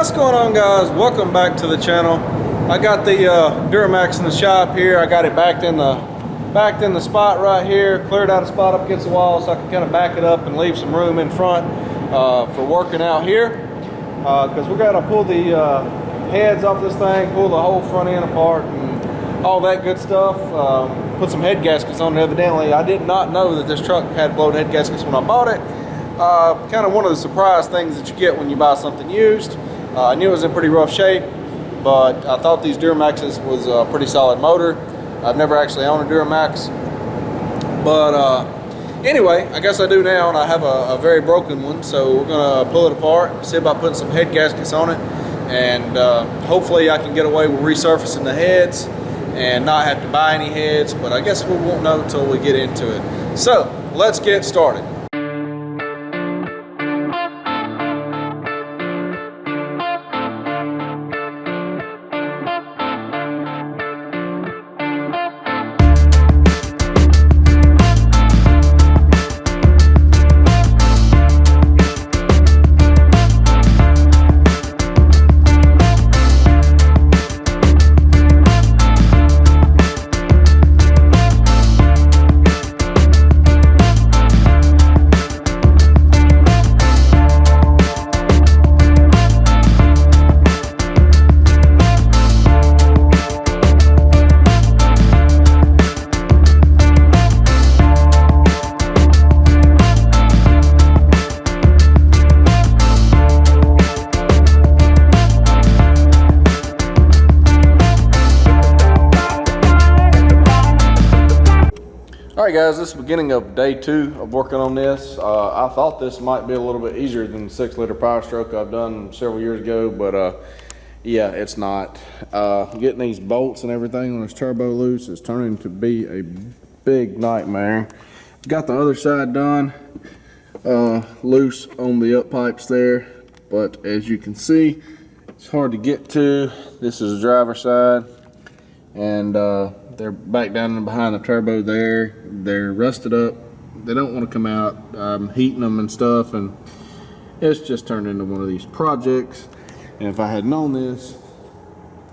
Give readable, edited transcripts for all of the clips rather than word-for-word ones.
What's going on, guys? Welcome back to the channel. I got the Duramax in the shop here. I got it backed in the spot right here, cleared out a spot up against the wall so I can kind of back it up and leave some room in front for working out here, because we're going to pull the heads off this thing, pull the whole front end apart and all that good stuff. Put some head gaskets on it. Evidently I did not know that this truck had blown head gaskets when I bought it. Kind of one of the surprise things that you get when you buy something used. I knew it was in pretty rough shape, but I thought these Duramaxes was a pretty solid motor. I've never actually owned a Duramax, but anyway, I guess I do now, and I have a very broken one, so we're gonna pull it apart, see about putting some head gaskets on it, and hopefully I can get away with resurfacing the heads and not have to buy any heads, but I guess we won't know until we get into it. So let's get started. Alright guys, this is the beginning of day 2 of working on this. I thought this might be a little bit easier than the 6-liter Power Stroke I've done several years ago, but yeah, it's not. Getting these bolts and everything on this turbo loose is turning to be a big nightmare. Got the other side done, loose on the up pipes there, but as you can see, it's hard to get to. This is the driver's side, and they're back down and behind the turbo there. They're rusted up. They don't want to come out. I'm heating them and stuff, and it's just turned into one of these projects. And if I had known this,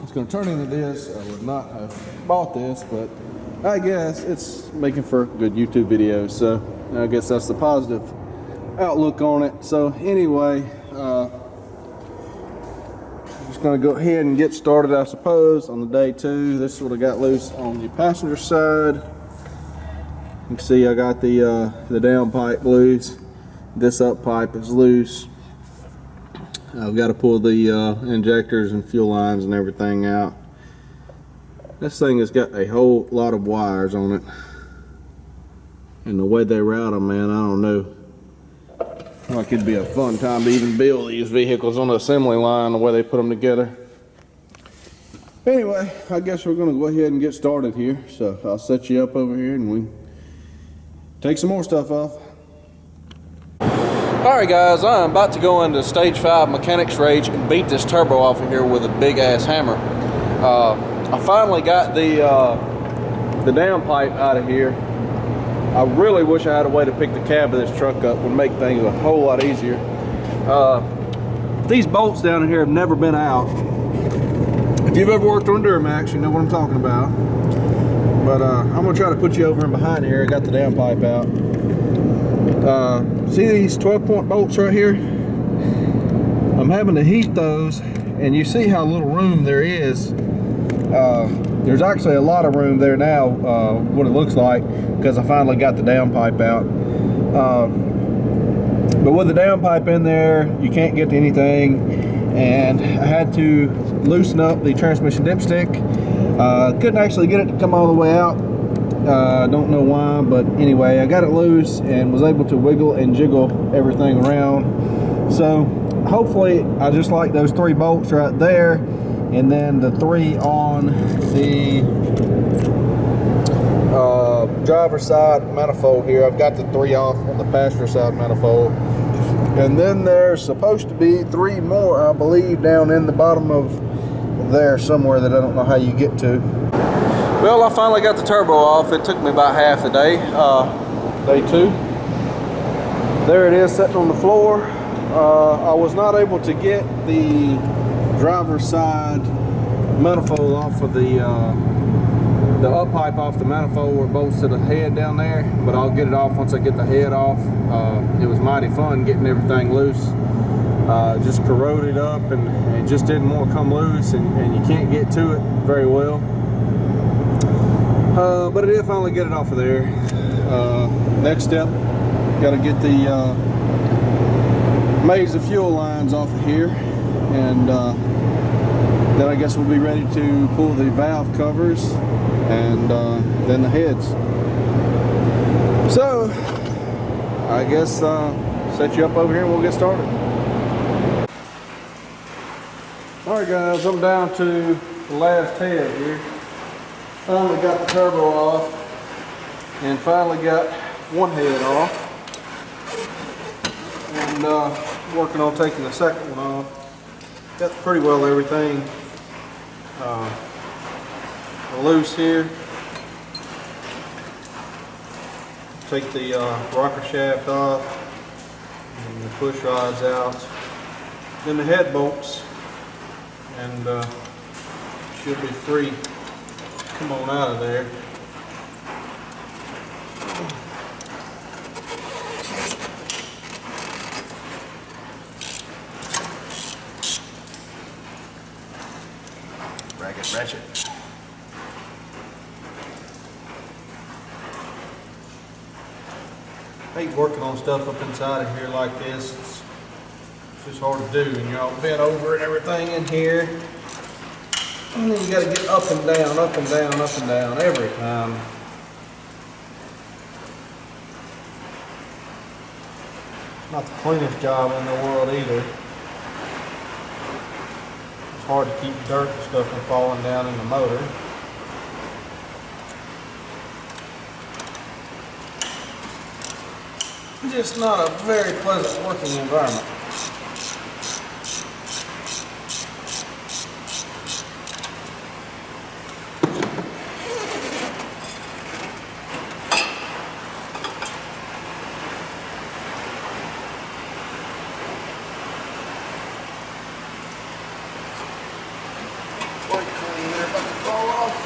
it's going to turn into this, I would not have bought this, but I guess it's making for a good YouTube video. So I guess that's the positive outlook on it. So anyway, just going to go ahead and get started, I suppose, on the day 2. This is what I got loose on the passenger side. You can see I got the down pipe loose. This up pipe is loose. I've got to pull the injectors and fuel lines and everything out. This thing has got a whole lot of wires on it, and the way they route them, man, I don't know. Like, it'd be a fun time to even build these vehicles on the assembly line, the way they put them together. Anyway, I guess we're going to go ahead and get started here. So I'll set you up over here and we take some more stuff off. Alright guys, I'm about to go into stage 5 mechanics rage and beat this turbo off of here with a big ass hammer. I finally got the down pipe out of here. I really wish I had a way to pick the cab of this truck up. Would make things a whole lot easier. These bolts down in here have never been out. If you've ever worked on Duramax, you know what I'm talking about. But I'm gonna try to put you over in behind here. I got the down pipe out. See these 12-point bolts right here? I'm having to heat those, and you see how little room there is. There's actually a lot of room there now, what it looks like, because I finally got the down pipe out. But with the down pipe in there, you can't get to anything, and I had to loosen up the transmission dipstick. Couldn't actually get it to come all the way out. Don't know why, but anyway, I got it loose and was able to wiggle and jiggle everything around. So hopefully I just like those 3 bolts right there, and then the 3 on the driver's side manifold here. I've got the 3 off on the passenger side manifold, and then there's supposed to be 3 more, I believe, down in the bottom of there somewhere that I don't know how you get to. Well, I finally got the turbo off. It took me about half the day, day 2. There it is, sitting on the floor. I was not able to get the driver's side manifold off of the up pipe off the manifold where it bolts to the head down there, but I'll get it off once I get the head off. It was mighty fun getting everything loose. Just corroded up and it just didn't want to come loose, and you can't get to it very well. But I did finally get it off of there. Next step, got to get the maze of fuel lines off of here, and then I guess we'll be ready to pull the valve covers and then the heads. So I guess set you up over here and we'll get started. Alright guys, I'm down to the last head here. Finally got the turbo off and finally got one head off, and working on taking the second one off. Got pretty well everything loose here. Take the rocker shaft off and the push rods out, then the head bolts, and should be free. Come on out of there. Ragged ratchet. I hate working on stuff up inside of here like this. It's just hard to do, and you're all bent over and everything in here. And then you got to get up and down, up and down, up and down every time. Not the cleanest job in the world either. It's hard to keep dirt and stuff from falling down in the motor. Just not a very pleasant working environment. Quite clean there, about to fall off.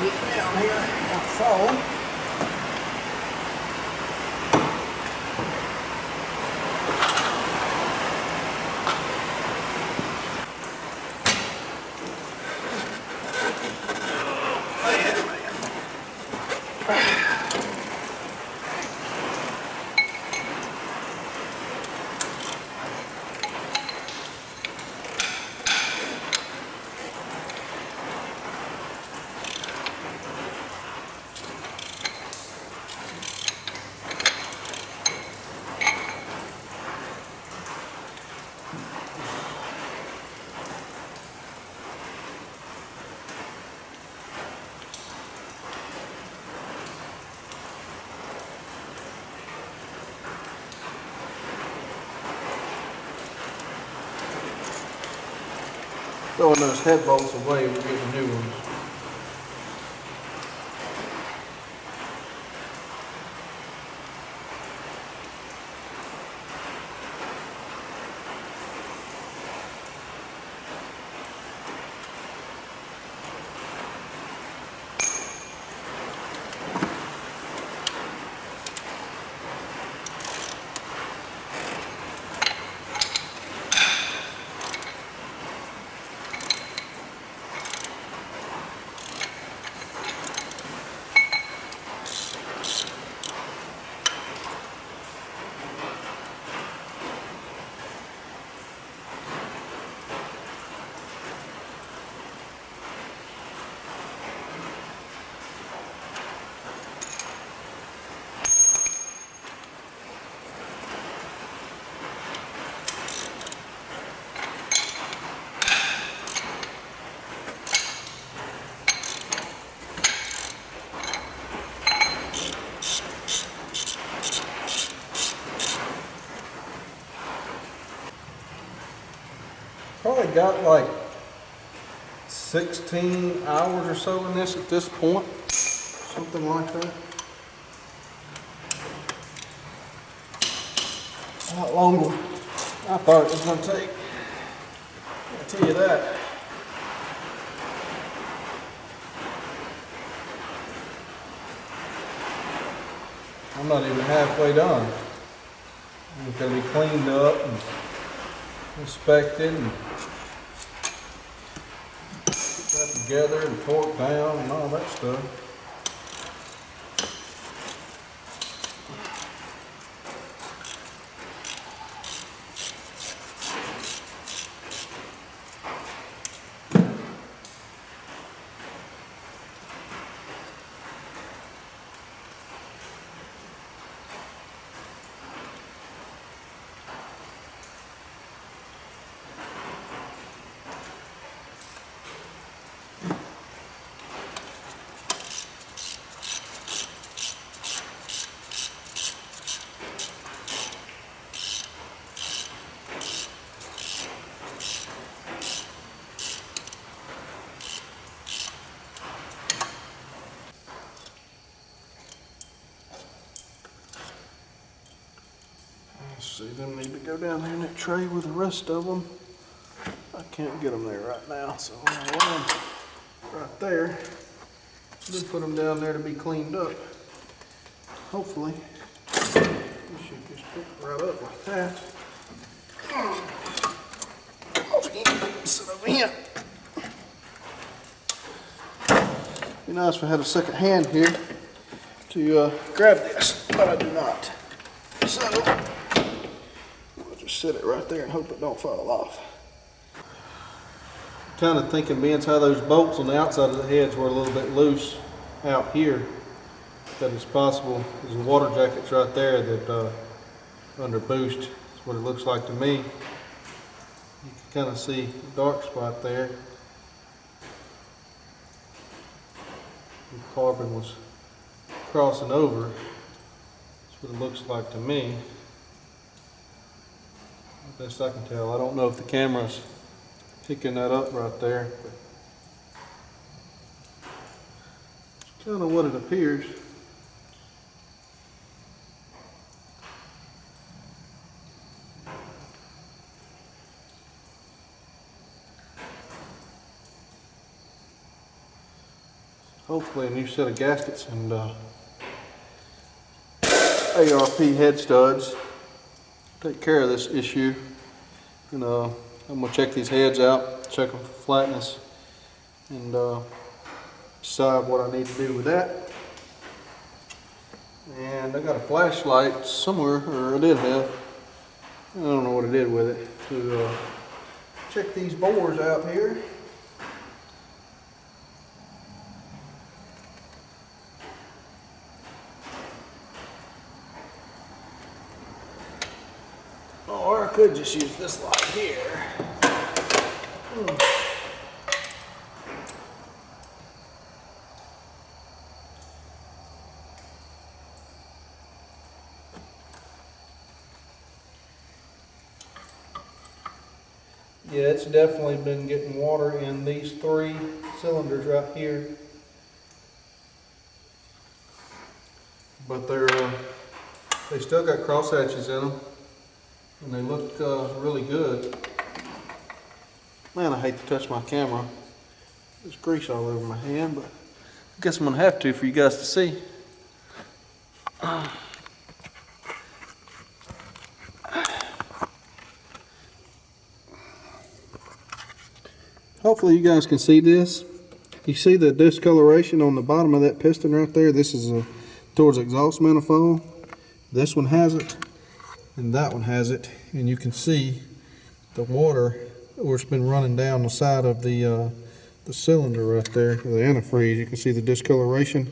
Get down here, don't fall. Throwing those head bolts away, we're getting new ones. Probably got like 16 hours or so in this at this point, something like that. A lot longer than I thought it was going to take. I'll tell you that. I'm not even halfway done. It's going to be cleaned up and inspected and put that together and torqued down and all that stuff. See, them need to go down there in that tray with the rest of them. I can't get them there right now, so I'm gonna lay them right there. Then put them down there to be cleaned up. Hopefully, you should just pick right up like that. Sit over here. Be nice if I had a second hand here to grab this, but I do not. So, set it right there and hope it don't fall off. Kind of thinking, being how those bolts on the outside of the heads were a little bit loose out here, that it's possible there's a water jackets right there that under boost. That's what it looks like to me. You can kind of see the dark spot there. The carbon was crossing over. That's what it looks like to me. Best I can tell. I don't know if the camera's picking that up right there, but it's kind of what it appears. Hopefully a new set of gaskets and ARP head studs take care of this issue. And I'm gonna check these heads out, check them for flatness, and decide what I need to do with that. And I got a flashlight somewhere, or I did have. I don't know what I did with it, to check these bores out here. Or I could just use this light here. Yeah, it's definitely been getting water in these 3 cylinders right here. But they still got cross hatches in them. And they look really good. Man, I hate to touch my camera. There's grease all over my hand, but I guess I'm gonna have to for you guys to see. Hopefully you guys can see this. You see the discoloration on the bottom of that piston right there? This is towards exhaust manifold. This one has it. And that one has it, and you can see the water where it's been running down the side of the cylinder right there, the antifreeze. You can see the discoloration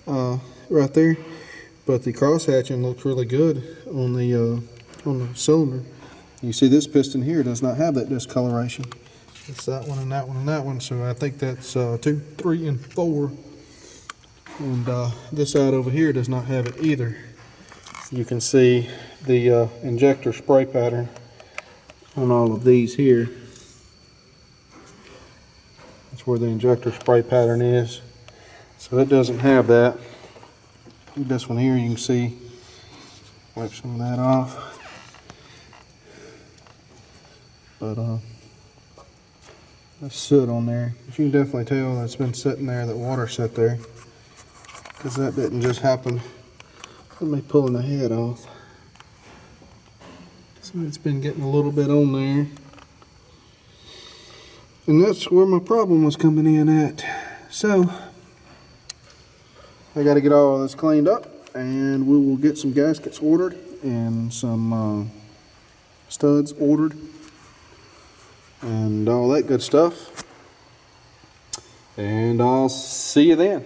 right there, but the cross hatching looks really good on the cylinder. You see this piston here does not have that discoloration. It's that one and that one and that one, so I think that's 2, 3, and 4. And this side over here does not have it either. You can see the injector spray pattern on all of these here. That's where the injector spray pattern is. So it doesn't have that. This one here, you can see, wipe some of that off. But there's soot on there. You can definitely tell that it's been sitting there, that water sat there, because that didn't just happen with me pulling the head off. So it's been getting a little bit on there. And that's where my problem was coming in at. So I got to get all this cleaned up, and we will get some gaskets ordered and some studs ordered and all that good stuff. And I'll see you then.